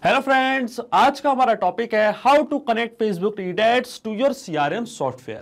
Hello friends, आज का हमारा टॉपिक है how to connect Facebook lead ads to your CRM software.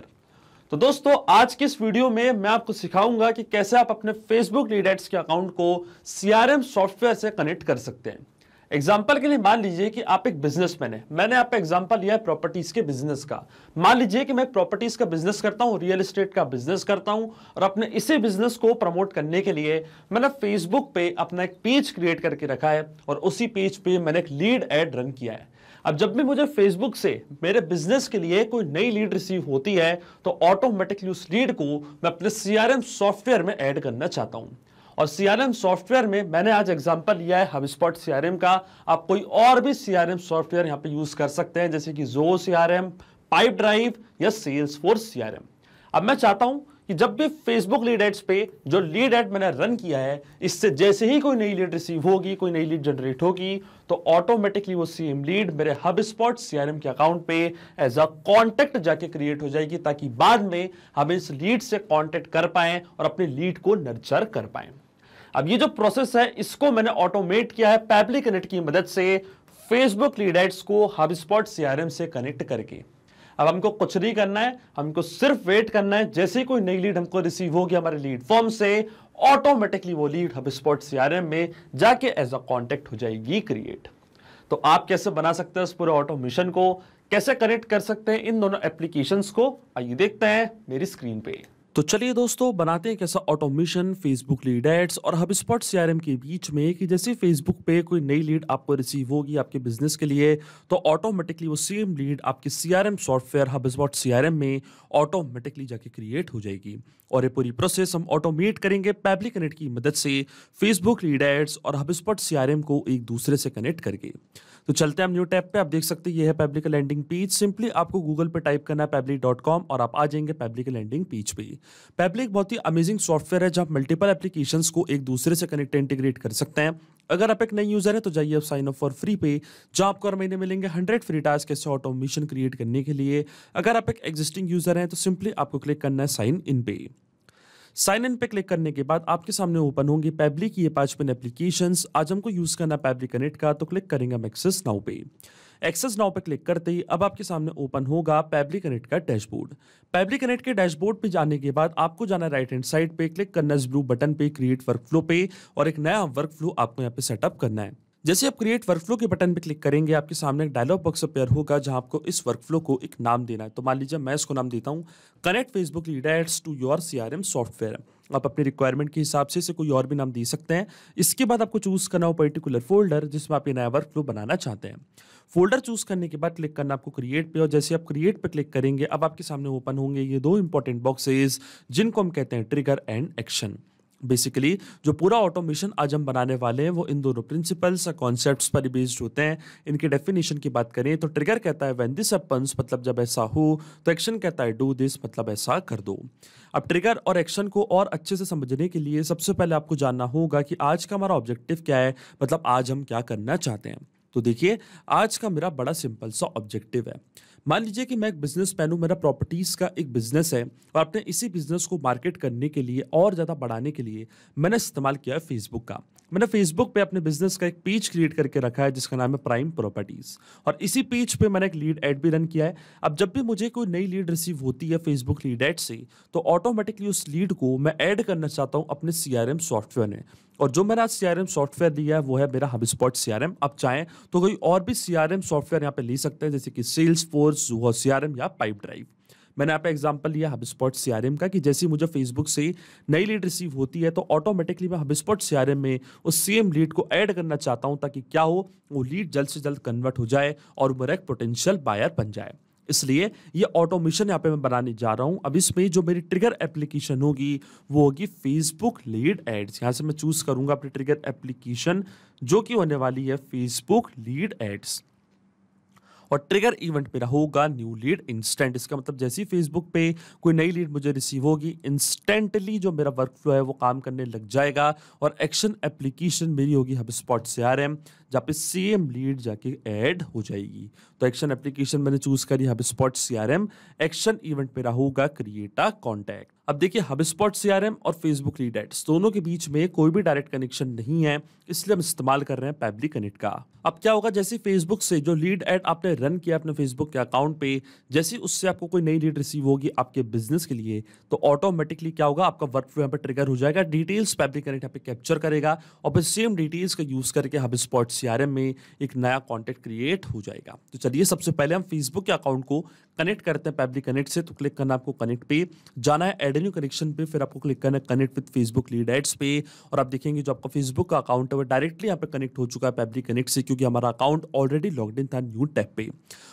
तो दोस्तों, आज की इस वीडियो में मैं आपको सिखाऊंगा कि कैसे आप अपने फेसबुक लीड एड्स के अकाउंट को सीआरएम सॉफ्टवेयर से कनेक्ट कर सकते हैं। एग्जाम्पल के लिए मान लीजिए कि आप एक बिजनेसमैन है। मैंने आप एग्जाम्पल लिया है प्रॉपर्टीज के बिजनेस का। मान लीजिए कि मैं प्रॉपर्टीज का बिजनेस करता हूं, रियल एस्टेट का बिजनेस करता हूं, और अपने इसी बिजनेस को प्रमोट करने के लिए मैंने फेसबुक पे अपना एक पेज क्रिएट करके रखा है और उसी पेज पे मैंने एक लीड एड रन किया है। अब जब भी मुझे फेसबुक से मेरे बिजनेस के लिए कोई नई लीड रिसीव होती है तो ऑटोमेटिकली उस लीड को मैं अपने सीआरएम सॉफ्टवेयर में ऐड करना चाहता हूं। और सीआरएम सॉफ्टवेयर में मैंने आज एग्जांपल लिया है हबस्पॉट सीआरएम का। आप कोई और भी सीआरएम सॉफ्टवेयर यहां पे यूज कर सकते हैं, जैसे कि ज़ो सीआरएम, पाइप ड्राइव या सेल्सफोर्स सीआरएम। अब मैं चाहता हूं कि जब भी फेसबुक लीड एड्स पे जो लीड एड मैंने रन किया है, इससे जैसे ही कोई नई लीड रिसीव होगी, कोई नई लीड जनरेट होगी, तो ऑटोमेटिकली वो सेम लीड मेरे हबस्पॉट सीआरएम के अकाउंट पे एज अ कॉन्टेक्ट जाके क्रिएट हो जाएगी, ताकि बाद में हम इस लीड से कॉन्टेक्ट कर पाए और अपनी लीड को नर्चर कर पाए। अब ये जो प्रोसेस है, इसको मैंने ऑटोमेट किया है पैबली कनेक्ट की मदद से, फेसबुक लीड एड्स को हबस्पॉट सीआरएम से कनेक्ट करके। अब हमको कुछ नहीं करना है, हमको सिर्फ वेट करना है। जैसे ही कोई नई लीड हमको रिसीव होगी हमारे लीड फॉर्म से, ऑटोमेटिकली वो लीड हबस्पॉट सीआरएम में जाके एज अ कॉन्टेक्ट हो जाएगी क्रिएट। तो आप कैसे बना सकते हैं इस पूरे ऑटोमेशन को, कैसे कनेक्ट कर सकते हैं इन दोनों एप्लीकेशंस को, आइए देखते हैं मेरी स्क्रीन पे। तो चलिए दोस्तों, बनाते हैं कैसा ऑटोमेशन फेसबुक लीड एड्स और हबस्पॉट सीआरएम के बीच में, कि जैसे फेसबुक पे कोई नई लीड आपको रिसीव होगी आपके बिजनेस के लिए, तो ऑटोमेटिकली वो सेम लीड आपके सीआरएम सॉफ्टवेयर हबस्पॉट सीआरएम में ऑटोमेटिकली जाके क्रिएट हो जाएगी। और ये पूरी प्रोसेस हम ऑटोमेट करेंगे पैबली कनेक्ट की मदद से, फेसबुक लीड एड्स और हबस्पॉट सीआरएम को एक दूसरे से कनेक्ट करके। तो चलते हैं हम न्यू टैब पे। आप देख सकते हैं ये है पैबली का लैंडिंग पेज। सिंपली आपको गूगल पे टाइप करना है pabbly.com और आप आ जाएंगे पैबली के लैंडिंग पेज पे। पैबली एक बहुत ही अमेजिंग सॉफ्टवेयर है जहां आप मल्टीपल एप्लीकेशंस को एक दूसरे से कनेक्ट इंटीग्रेट कर सकते हैं। अगर आप एक नई यूजर है तो जाइए आप साइन अप फॉर फ्री पे, जहां आपको हर महीने मिलेंगे 100 फ्री टास्क ऐसे ऑटोमेशन क्रिएट करने के लिए। अगर आप एक एग्जिस्टिंग यूजर हैं तो सिंपली आपको क्लिक करना है साइन इन पे। साइन इन पे क्लिक करने के बाद आपके सामने ओपन होंगी पैबली की ये 5 पिन एप्लीकेशंस। आज हमको यूज करना पैबली कनेक्ट का, तो क्लिक करेंगे हम एक्सेस नाउ पे। एक्सेस नाउ पे क्लिक करते ही अब आपके सामने ओपन होगा पैबली कनेक्ट का डैशबोर्ड। पैबली कनेक्ट के डैशबोर्ड पे जाने के बाद आपको जाना है राइट हैंड साइड पे, क्लिक करना है इस ब्लू बटन पे क्रिएट वर्कफ्लो पे, और एक नया वर्कफ्लो आपको यहाँ पे सेटअप करना है। जैसे आप क्रिएट वर्कफ्लो के बटन पे क्लिक करेंगे, आपके सामने एक डायलॉग बॉक्स अपेयर होगा जहां आपको इस वर्कफ्लो को एक नाम देना है। तो मान लीजिए मैं इसको नाम देता हूं connect Facebook lead ads to your CRM software. आप अपनी रिक्वायरमेंट के हिसाब से कोई और भी नाम दे सकते हैं। इसके बाद आपको चूज करना हो पर्टिकुलर फोल्डर जिसमें आप ये नया वर्कफ्लो बनाना चाहते हैं। फोल्डर चूज करने के बाद क्लिक करना आपको क्रिएट पे, और जैसे आप क्रिएट पे क्लिक करेंगे अब आपके सामने ओपन होंगे ये 2 इंपॉर्टेंट बॉक्सेस, जिनको हम कहते हैं ट्रिगर एंड एक्शन। बेसिकली जो पूरा ऑटोमेशन आज हम बनाने वाले हैं वो इन दोनों प्रिंसिपल्स और कॉन्सेप्ट्स पर बेस्ड होते हैं। इनके डेफिनेशन की बात करें तो ट्रिगर कहता है व्हेन दिस हैपेंस, मतलब जब ऐसा हो, तो एक्शन कहता है डू दिस, मतलब ऐसा कर दो। अब ट्रिगर और एक्शन को और अच्छे से समझने के लिए सबसे पहले आपको जानना होगा कि आज का हमारा ऑब्जेक्टिव क्या है, मतलब आज हम क्या करना चाहते हैं। तो देखिए, आज का मेरा बड़ा सिंपल सा ऑब्जेक्टिव है। मान लीजिए कि मैं एक बिजनेस मैन हूं, मेरा प्रॉपर्टीज का एक बिजनेस है, और अपने इसी बिजनेस को मार्केट करने के लिए और ज्यादा बढ़ाने के लिए मैंने इस्तेमाल किया है फेसबुक का। मैंने फेसबुक पे अपने बिजनेस का एक पेज क्रिएट करके रखा है जिसका नाम है प्राइम प्रॉपर्टीज, और इसी पेज पे मैंने एक लीड एड भी रन किया है। अब जब भी मुझे कोई नई लीड रिसीव होती है फेसबुक लीड एड से, तो ऑटोमेटिकली उस लीड को मैं ऐड करना चाहता हूं अपने सीआरएम सॉफ्टवेयर में। और जो मैंने आज सीआरएम सॉफ्टवेयर लिया है वो है मेरा हबस्पॉट सीआरएम। आप चाहें तो कोई और भी सीआरएम सॉफ्टवेयर यहाँ पे ले सकते हैं, जैसे कि सेल्सफोर्स, ज़ूहो सीआरएम या पाइप ड्राइव। मैंने यहाँ पे एग्जांपल लिया हबस्पॉट सीआरएम का, कि जैसे मुझे फेसबुक से नई लीड रिसीव होती है तो ऑटोमेटिकली मैं हबस्पॉट सीआरएम में उस सेम लीड को ऐड करना चाहता हूं, ताकि क्या हो, वो लीड जल्द से जल्द कन्वर्ट हो जाए और मेरा एक पोटेंशियल बायर बन जाए। इसलिए ये ऑटोमेशन यहाँ पे मैं बनाने जा रहा हूं। अब इसमें जो मेरी ट्रिगर एप्लीकेशन होगी वो होगी फेसबुक लीड एड्स। यहां से मैं चूज करूंगा अपनी ट्रिगर एप्लीकेशन, जो कि होने वाली है फेसबुक लीड एड्स। और ट्रिगर इवेंट मेरा होगा न्यू लीड इंस्टेंट। इसका मतलब जैसे ही फेसबुक पे कोई नई लीड मुझे रिसीव होगी, इंस्टेंटली जो मेरा वर्क फ्लो है वो काम करने लग जाएगा, और एक्शन एप्लीकेशन मेरी होगी हबस्पॉट सीआरएम, जहाँ पे सेम लीड जाके ऐड हो जाएगी। तो एक्शन एप्लीकेशन मैंने चूज करी हबस्पॉट सीआरएम, एक्शन इवेंट मेरा होगा क्रिएट अ कॉन्टैक्ट। अब देखिए HubSpot CRM और Facebook लीड एड्स दोनों के बीच में कोई भी डायरेक्ट कनेक्शन नहीं है, इसलिए हम इस्तेमाल कर रहे हैं पैबली कनेक्ट का। अब क्या होगा, जैसे फेसबुक से जो लीड एड आपने रन किया अपने फेसबुक के अकाउंट पे, जैसे उससे आपको कोई नई लीड रिसीव होगी आपके बिजनेस के लिए, तो ऑटोमेटिकली क्या होगा, आपका वर्क फ्लो यहाँ पे ट्रिगर हो जाएगा, डिटेल्स पैबली कनेक्ट यहाँ पे कैप्चर करेगा और फिर सेम डिटेल्स का यूज करके HubSpot CRM में एक नया कॉन्टेक्ट क्रिएट हो जाएगा। तो चलिए सबसे पहले हम फेसबुक के अकाउंट को कनेक्ट करते हैं पैबली कनेक्ट से। तो क्लिक करना आपको कनेक्ट पे, जाना है ऐड न्यू कनेक्शन पे, फिर आपको क्लिक करना है connect with Facebook lead ads पे और आप देखेंगे जो आपका फेसबुक का अकाउंट है वो डायरेक्टली यहाँ पे कनेक्ट हो चुका है पैबली कनेक्ट से, क्योंकि हमारा अकाउंट ऑलरेडी लॉग्ड इन था न्यू टैब पे।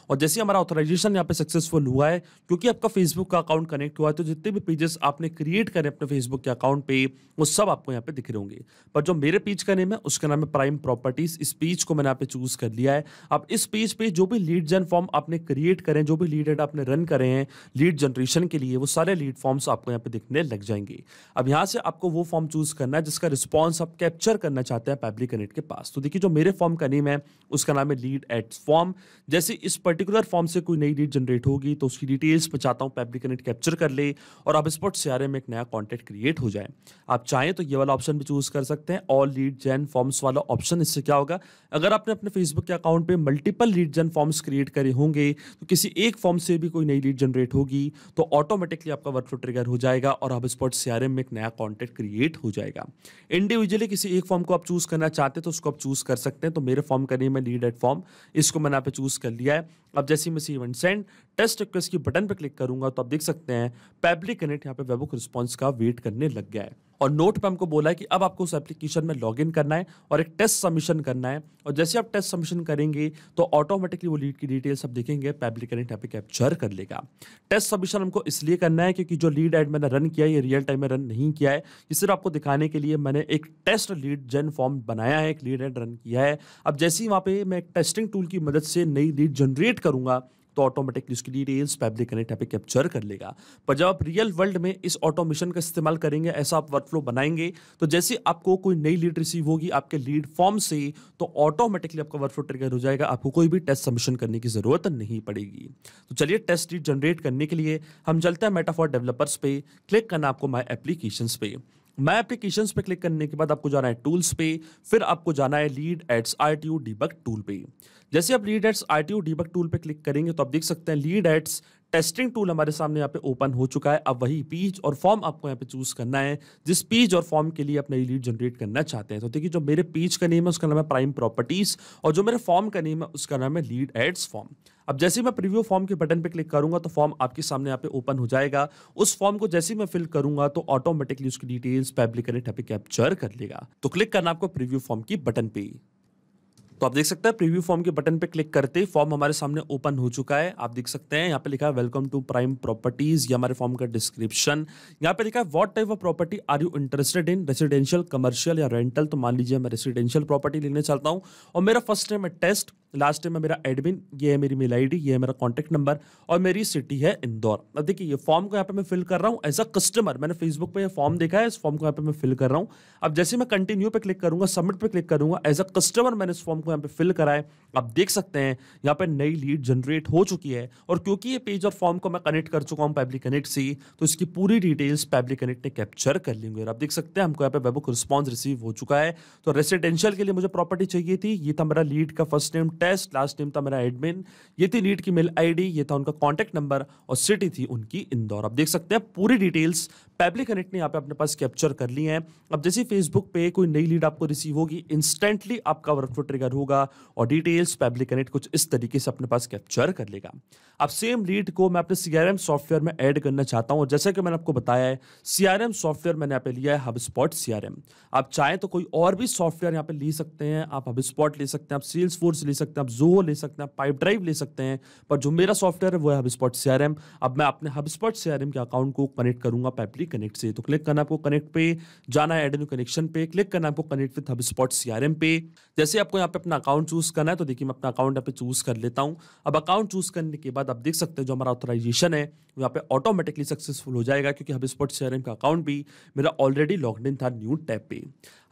और जैसे हमारा ऑथराइजेशन यहाँ पे सक्सेसफुल हुआ है, क्योंकि आपका फेसबुक का अकाउंट कनेक्ट हुआ है, तो जितने भी पेजेस आपने क्रिएट करे अपने फेसबुक के अकाउंट पे वो सब आपको यहाँ पे दिख रहे होंगे। पर जो मेरे पेज का नेम है उसका नाम है प्राइम प्रॉपर्टीज। इस पेज को मैंने यहाँ पे चूज कर लिया है। अब इस पेज पे जो भी लीड जन फॉर्म आपने क्रिएट करें, जो भी लीड एड आपने रन करे हैं लीड जनरेशन के लिए, वो सारे लीड फॉर्म्स आपको यहाँ पे दिखने लग जाएंगे। अब यहाँ से आपको वो फॉर्म चूज करना है जिसका रिस्पॉन्स आप कैप्चर करना चाहते हैं पैबली कनेक्ट के पास। तो देखिए जो मेरे फॉर्म का नेम है उसका नाम है लीड एड्स फॉर्म। जैसे इस पर्टिकुलर फॉर्म से कोई नई लीड जनरेट होगी तो उसकी डिटेल्स मैं चाहता हूँ पैबली कनेक्ट कैप्चर कर ले और HubSpot CRM में एक नया कॉन्टेक्ट क्रिएट हो जाए। आप चाहें तो ये वाला ऑप्शन भी चूज कर सकते हैं, ऑल लीड जेन फॉर्म्स वाला ऑप्शन। इससे क्या होगा, अगर आपने अपने फेसबुक के अकाउंट पे मल्टीपल लीड जेन फॉर्म्स क्रिएट करे होंगे तो किसी एक फॉर्म से भी कोई नई लीड जनरेट होगी तो ऑटोमेटिकली आपका वर्कफ्लो ट्रिगर हो जाएगा और HubSpot CRM में एक नया कॉन्टेक्ट क्रिएट हो जाएगा। इंडिविजुअली किसी एक फॉर्म को आप चूज करना चाहते हैं तो उसको आप चूज कर सकते हैं। तो मेरे फॉर्म का नेम है लीड एड फॉर्म, इसको मैंने यहाँ पे चूज कर लिया है। अब जैसे मैं इवेंट सेंड टेस्ट रिक्वेस्ट की बटन पे क्लिक करूंगा तो आप देख सकते हैं पैबली कनेक्ट यहाँ पे वेबहुक रिस्पॉन्स का वेट करने लग गया है और नोट पे हमको बोला है कि अब आपको उस एप्लीकेशन में लॉगिन करना है और एक टेस्ट सबमिशन करना है। और जैसे आप टेस्ट सबमिशन करेंगे तो ऑटोमेटिकली वो लीड की डिटेल्स आप देखेंगे पैबली कनेक्ट यहाँ पे कैप्चर कर लेगा। टेस्ट सबमिशन हमको इसलिए करना है क्योंकि जो लीड एड मैंने रन किया है ये रियल टाइम में रन नहीं किया है, ये सिर्फ आपको दिखाने के लिए मैंने एक टेस्ट लीड जेन फॉर्म बनाया है, एक लीड एड रन किया है। अब जैसे ही वहाँ पे मैं एक टेस्टिंग टूल की मदद से नई लीड जनरेट करूंगा तो ऑटोमेटिकली उसकी डिटेल्स पैबली कनेक्ट यहाँ पे कैप्चर कर लेगा। पर जब आप रियल वर्ल्ड में इस ऑटोमेशन का इस्तेमाल करेंगे, ऐसा आप वर्कफ्लो बनाएंगे, तो जैसे आपको कोई नई लीड रिसीव होगी आपके लीड फॉर्म से तो ऑटोमेटिकली आपका वर्कफ्लो ट्रिगर हो जाएगा, आपको कोई भी टेस्ट सबमिशन करने की जरूरत नहीं पड़ेगी। तो चलिए टेस्ट लीड जनरेट करने के लिए हम चलते हैं मेटा फॉर डेवलपर्स पे, क्लिक करना आपको माई एप्लीकेशंस पे। माई एप्लीकेशंस पे क्लिक करने के बाद आपको जाना है टूल्स पे, फिर आपको जाना है lead ads RTO debug tool पे। जैसे आप lead ads RTO debug tool पे क्लिक करेंगे तो आप देख सकते हैं लीड एड्स टेस्टिंग टूल हमारे सामने यहाँ पे ओपन हो चुका है। अब वही पेज और फॉर्म आपको यहाँ पे चूज करना है जिस पेज और फॉर्म के लिए आप नई लीड जनरेट करना चाहते हैं। तो देखिए जो मेरे पेज का नेम है उसका नाम है प्राइम प्रॉपर्टीज और जो मेरे फॉर्म का नेम है उसका नाम है लीड एड्स फॉर्म। अब जैसे मैं प्रीव्यू फॉर्म के बटन पे क्लिक करूंगा तो फॉर्म आपके सामने यहाँ पे ओपन हो जाएगा। उस फॉर्म को जैसे ही मैं फिल करूंगा तो ऑटोमेटिकली उसकी डिटेल्स पैबली कनेक्ट यहाँ पे कैप्चर कर लेगा। तो क्लिक करना आपको प्रीव्यू फॉर्म की बटन पे। तो आप देख सकते हैं प्रीव्यू फॉर्म के बटन पे क्लिक करते ही फॉर्म हमारे सामने ओपन हो चुका है। आप देख सकते हैं यहाँ पे लिखा है वेलकम टू प्राइम प्रॉपर्टीज, ये हमारे फॉर्म का डिस्क्रिप्शन। यहाँ पे लिखा है what type of property are you interested in, residential, commercial या रेंटल। तो मान लीजिए मैं रेसिडेंशियल प्रॉपर्टी लेने चाहता हूँ और मेरा फर्स्ट नेम है टेस्ट, लास्ट नेम है मेरा एडमिन, ये है मेरी मेल आईडी, ये है मेरा कॉन्टैक्ट नंबर और मेरी सिटी है इंदौर। अब देखिए ये फॉर्म को यहाँ पे मैं फिल कर रहा हूँ एज अ कस्टमर, मैंने फेसबुक पे ये फॉर्म देखा है, इस फॉर्म को यहाँ पे मैं फिल कर रहा हूँ। अब जैसे मैं कंटिन्यू पे क्लिक करूंगा, सबमिट पे क्लिक करूंगा, एज अ कस्टमर मैंने इस फॉर्म को यहाँ पे फिल करा है। आप देख सकते हैं यहाँ पे नई लीड जनरेट हो चुकी है और क्योंकि ये पेज और फॉर्म को मैं कनेक्ट कर चुका हूँ पैबली कनेक्ट से तो इसकी पूरी डिटेल्स पैबली कनेक्ट ने कैप्चर कर लेंगे। और आप देख सकते हैं हमको यहाँ पे वेबहुक रिस्पॉन्स रिसीव हो चुका है। तो रेसिडेंशियल के लिए मुझे प्रॉपर्टी चाहिए थी, ये था मेरा लीड का first name test, last name था मेरा एडमिन, ये थी लीड की मेल आईडी, ये था उनका कॉन्टैक्ट नंबर और सिटी थी उनकी इंदौर। आप देख सकते हैं पूरी डिटेल्स पैबली कनेक्ट ने यहाँ पे अपने पास कैप्चर कर ली है। अब जैसे फेसबुक पे कोई नई लीड आपको रिसीव होगी इंस्टेंटली आपका वर्कफ्लो ट्रिगर होगा और डिटेल्स पैबली कनेक्ट कुछ इस तरीके से अपने पास कैप्चर कर लेगा। अब सेम लीड को मैं अपने CRM सॉफ्टवेयर में ऐड करना चाहता हूं और जैसे कि मैंने आपको बताया है CRM सॉफ्टवेयर मैंने यहाँ पे लिया है HubSpot CRM। आप चाहें तो कोई और भी सॉफ्टवेयर यहाँ पे ले सकते हैं, आप HubSpot ले सकते हैं, आप Salesforce ले सकते हैं, आप Zoho ले सकते हैं, आप Pipedrive ले सकते हैं, पर जो मेरा सॉफ्टवेयर है वो है HubSpot CRM। अब मैं अपने HubSpot CRM के अकाउंट को कनेक्ट करूंगा पैबली कनेक्ट से। तो क्लिक करना आपको कनेक्ट पे, जाना है ऐड न्यू कनेक्शन पे, क्लिक करना आपको कनेक्ट विद HubSpot CRM पे। जैसे आपको यहाँ पे अपना अकाउंट चूज करना है तो देखिए मैं अपना अकाउंट यहाँ पे चूज कर लेता हूँ। अब अकाउंट चूज करने के बाद आप देख सकते हैं जो हमारा ऑथराइजेशन है वो यहाँ पे ऑटोमेटिकली सक्सेसफुल हो जाएगा क्योंकि HubSpot CRM का अकाउंट भी मेरा ऑलरेडी लॉग्ड इन था न्यू टैब पे।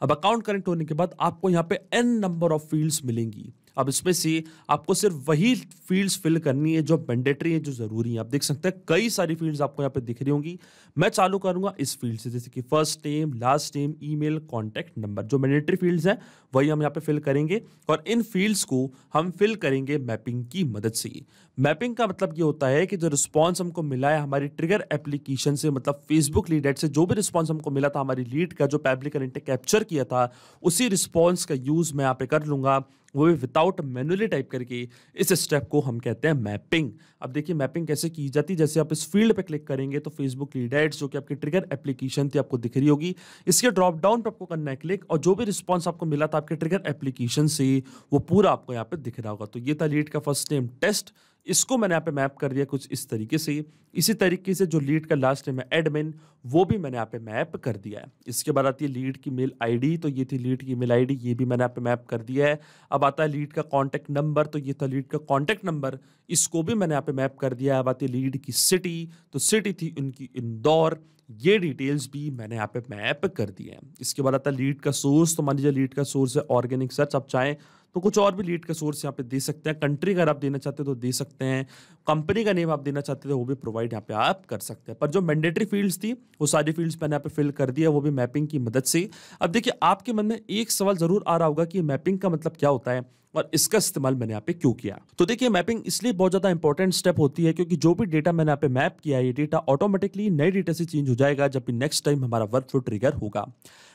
अब अकाउंट कनेक्ट होने के बाद आपको यहाँ पे n नंबर ऑफ फील्ड्स मिलेंगी। अब इसमें से आपको सिर्फ वही फील्ड्स फिल करनी है जो मैंडेटरी है, जो जरूरी है। आप देख सकते हैं कई सारी फील्ड्स आपको यहाँ पे दिख रही होंगी। मैं चालू करूंगा इस फील्ड से, जैसे कि first name, last name, email, contact number. जो मैंडेटरी फील्ड्स हैं वही हम यहाँ पे फिल करेंगे और इन फील्ड्स को हम फिल करेंगे मैपिंग की मदद से। मैपिंग का मतलब ये होता है कि जो रिस्पॉन्स हमको मिला है हमारी ट्रिगर एप्लीकेशन से, मतलब फेसबुक लीड एड से जो भी रिस्पॉन्स हमको मिला था हमारी लीड का, जो पब्लिक करंट ने कैप्चर किया था, उसी रिस्पॉन्स का यूज मैं यहाँ पे कर लूंगा, वो भी विदाउट मैनुअली टाइप करके। इस स्टेप को हम कहते हैं मैपिंग। अब देखिए मैपिंग कैसे की जाती है। जैसे आप इस फील्ड पे क्लिक करेंगे तो फेसबुक लीड एड्स जो कि आपकी ट्रिगर एप्लीकेशन थी आपको दिख रही होगी। इसके ड्रॉप डाउन पे आपको करना है क्लिक, और जो भी रिस्पॉन्स आपको मिला था आपके ट्रिगर एप्लीकेशन से वो पूरा आपको यहाँ पे दिख रहा होगा। तो ये था लीड का फर्स्ट नेम टेस्ट, इसको मैंने यहाँ पे मैप कर दिया कुछ इस तरीके से। इसी तरीके से जो लीड का लास्ट नेम है एडमिन, वो भी मैंने यहाँ पे मैप कर दिया है। इसके बाद आती है लीड की मेल आईडी, तो ये थी लीड की मेल आईडी, ये भी मैंने यहाँ पे मैप कर दिया है। अब आता है लीड का कॉन्टैक्ट नंबर, तो ये था लीड का कॉन्टैक्ट नंबर, इसको भी मैंने यहाँ पे मैप कर दिया है। अब आती है लीड की सिटी, तो सिटी थी उनकी इंदौर, ये डिटेल्स भी मैंने यहाँ पे मैप कर दिए हैं। इसके बाद आता है लीड का सोर्स, तो मान लीजिए लीड का सोर्स है ऑर्गेनिक सर्च, आप चाहें तो कुछ और भी लीड का सोर्स यहाँ पे दे सकते हैं। कंट्री अगर आप देना चाहते हो तो दे सकते हैं, कंपनी का नेम आप देना चाहते थे वो भी प्रोवाइड यहाँ पे आप कर सकते हैं। पर जो मैंडेटरी फील्ड्स थी वो सारी फील्ड्स मैंने यहाँ पे फिल कर दिया, वो भी मैपिंग की मदद से। अब देखिए आपके मन में एक सवाल जरूर आ रहा होगा कि मैपिंग का मतलब क्या होता है और इसका इस्तेमाल मैंने यहाँ पे क्यों किया। तो देखिए मैपिंग इसलिए बहुत ज्यादा इंपॉर्टेंट स्टेप होती है क्योंकि जो भी डेटा मैंने यहाँ पे मैप किया है ये डेटा ऑटोमेटिकली नए डेटा से चेंज हो जाएगा जब भी नेक्स्ट टाइम हमारा वर्कफ्लो ट्रिगर होगा।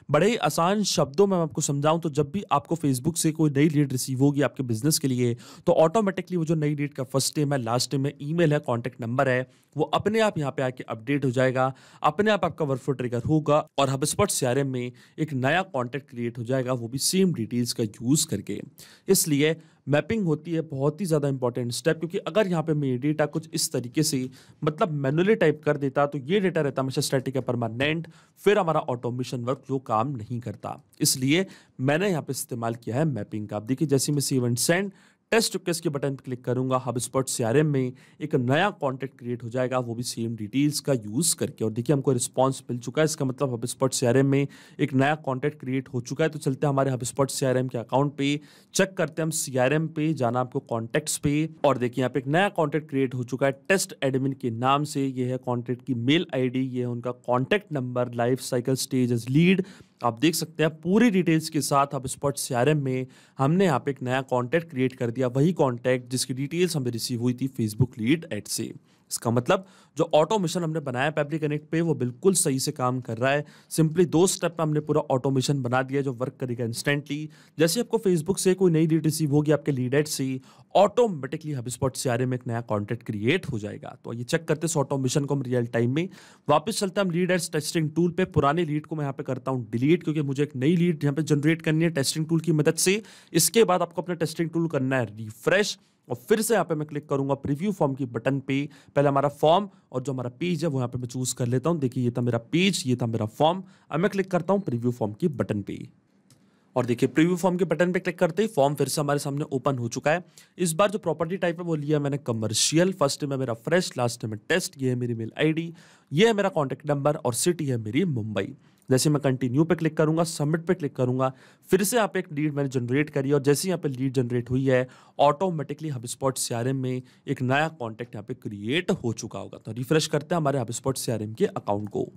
बड़े ही आसान शब्दों में मैं आपको समझाऊं तो जब भी आपको फेसबुक से कोई नई लीड रिसीव होगी आपके बिजनेस के लिए, तो ऑटोमेटिकली वो जो नई लीड का फर्स्ट नेम है, लास्ट नेम है, ईमेल है, कॉन्टैक्ट नंबर है, वो अपने आप यहाँ पे आके अपडेट हो जाएगा, अपने आप आपका वर्कफ्लो ट्रिगर होगा और HubSpot CRM में एक नया कॉन्टैक्ट क्रिएट हो जाएगा, वो भी सेम डिटेल्स का यूज करके। इसलिए मैपिंग होती है बहुत ही ज़्यादा इंपॉर्टेंट स्टेप, क्योंकि अगर यहाँ पे मैं डेटा कुछ इस तरीके से मतलब मैनुअली टाइप कर देता तो ये डेटा रहता हमेशा स्टैटिक है, परमानेंट, फिर हमारा ऑटोमेशन वर्क फ्लो काम नहीं करता। इसलिए मैंने यहाँ पे इस्तेमाल किया है मैपिंग का। आप देखिए जैसे मैं save and send test request के बटन पर क्लिक करूंगा, HubSpot CRM में एक नया कॉन्टैक्ट क्रिएट हो जाएगा, वो भी सेम डिटेल्स का यूज करके। और देखिए हमको रिस्पांस मिल चुका है, इसका मतलब HubSpot CRM में एक नया कॉन्टैक्ट क्रिएट हो चुका है। तो चलते हैं हमारे HubSpot CRM के अकाउंट पे, चेक करते हैं हम CRM पे, जाना आपको कॉन्टैक्ट्स पे और देखिए यहाँ पे एक नया कॉन्टैक्ट क्रिएट हो चुका है टेस्ट एडमिन के नाम से। ये है कॉन्टैक्ट की मेल आईडी, ये है उनका contact number, life cycle stage as lead. आप देख सकते हैं पूरी डिटेल्स के साथ HubSpot CRM में हमने यहाँ पे एक नया कॉन्टैक्ट क्रिएट कर दिया, वही कॉन्टैक्ट जिसकी डिटेल्स हमें रिसीव हुई थी फेसबुक लीड एड से। इसका मतलब जो ऑटोमेशन हमने बनाया पब्लिक कनेक्ट पे वो बिल्कुल सही से काम कर रहा है। सिंपली 2 स्टेप में हमने पूरा ऑटोमेशन बना दिया जो वर्क करेगा इंस्टेंटली। जैसे आपको फेसबुक से कोई नई लीड रिसीव होगी आपके लीड एड से, ऑटोमेटिकली HubSpot CRM में एक नया कॉन्टैक्ट क्रिएट हो जाएगा। तो ये चेक करते हैं ऑटोमेशन को हम रियल टाइम में। वापस चलते हैं हम लीड एड्स टेस्टिंग टूल पे। पुरानी लीड को मैं यहाँ पे करता हूँ डिलीट, क्योंकि मुझे एक नई लीड यहाँ पे जनरेट करनी है टेस्टिंग टूल की मदद से। इसके बाद आपको अपना टेस्टिंग टूल करना है रिफ्रेश, और फिर से यहाँ पे मैं क्लिक करूंगा प्रीव्यू फॉर्म की बटन पे। पहले हमारा फॉर्म और जो हमारा पेज है वो यहाँ पे मैं चूज कर लेता हूँ। देखिए ये था मेरा पेज, ये था मेरा फॉर्म। अब मैं क्लिक करता हूँ प्रीव्यू फॉर्म की बटन पे और देखिए प्रीव्यू फॉर्म के बटन पे क्लिक करते ही फॉर्म फिर से हमारे सामने ओपन हो चुका है। इस बार जो प्रॉपर्टी टाइप है वो लिया मैंने कमर्शियल। फर्स्ट में मेरा फ्रेश, लास्ट में टेस्ट, ये है मेरी मेल आईडी, ये है मेरा कॉन्टैक्ट नंबर और सिटी है मेरी मुंबई। जैसे मैं कंटिन्यू पे क्लिक करूंगा, सबमिट पे क्लिक करूंगा, फिर से यहाँ पे एक लीड मैंने जनरेट करी और जैसे यहाँ पे लीड जनरेट हुई है ऑटोमेटिकली HubSpot CRM में एक नया कॉन्टैक्ट यहाँ पे क्रिएट हो चुका होगा। तो रिफ्रेश करते हैं हमारे HubSpot CRM के अकाउंट को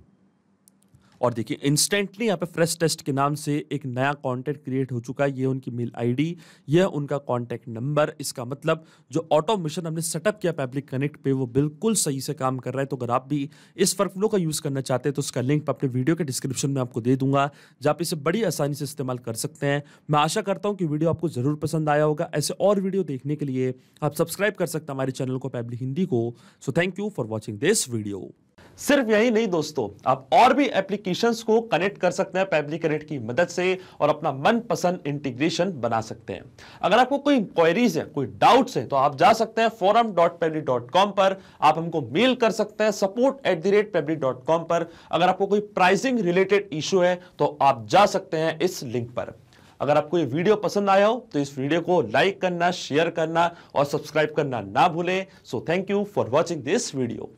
और देखिए इंस्टेंटली यहाँ पे फ्रेश टेस्ट के नाम से एक नया कॉन्टैक्ट क्रिएट हो चुका है। ये उनकी मेल आईडी, ये उनका कॉन्टैक्ट नंबर। इसका मतलब जो ऑटोमेशन हमने सेटअप किया पब्लिक कनेक्ट पे वो बिल्कुल सही से काम कर रहा है। तो अगर आप भी इस वर्कफ्लो का यूज करना चाहते हैं तो उसका लिंक अपने वीडियो के डिस्क्रिप्शन में आपको दे दूंगा, जहाँ पे इसे बड़ी आसानी से इस्तेमाल कर सकते हैं। मैं आशा करता हूँ कि वीडियो आपको जरूर पसंद आया होगा। ऐसे और वीडियो देखने के लिए आप सब्सक्राइब कर सकते हैं हमारे चैनल को पब्लिक हिंदी को। So thank you for watching this video. सिर्फ यही नहीं दोस्तों, आप और भी एप्लीकेशंस को कनेक्ट कर सकते हैं पब्लिक कनेक्ट की मदद से और अपना मनपसंद इंटीग्रेशन बना सकते हैं। अगर आपको कोई क्वेरीज है, कोई डाउट्स है तो आप जा सकते हैं forum.pablik.com पर, आप हमको मेल कर सकते हैं support@pablik.com पर। अगर आपको कोई प्राइसिंग रिलेटेड इशू है तो आप जा सकते हैं इस लिंक पर। अगर आपको ये वीडियो पसंद आया हो तो इस वीडियो को लाइक करना, शेयर करना और सब्सक्राइब करना ना भूलें। So thank you for watching this video.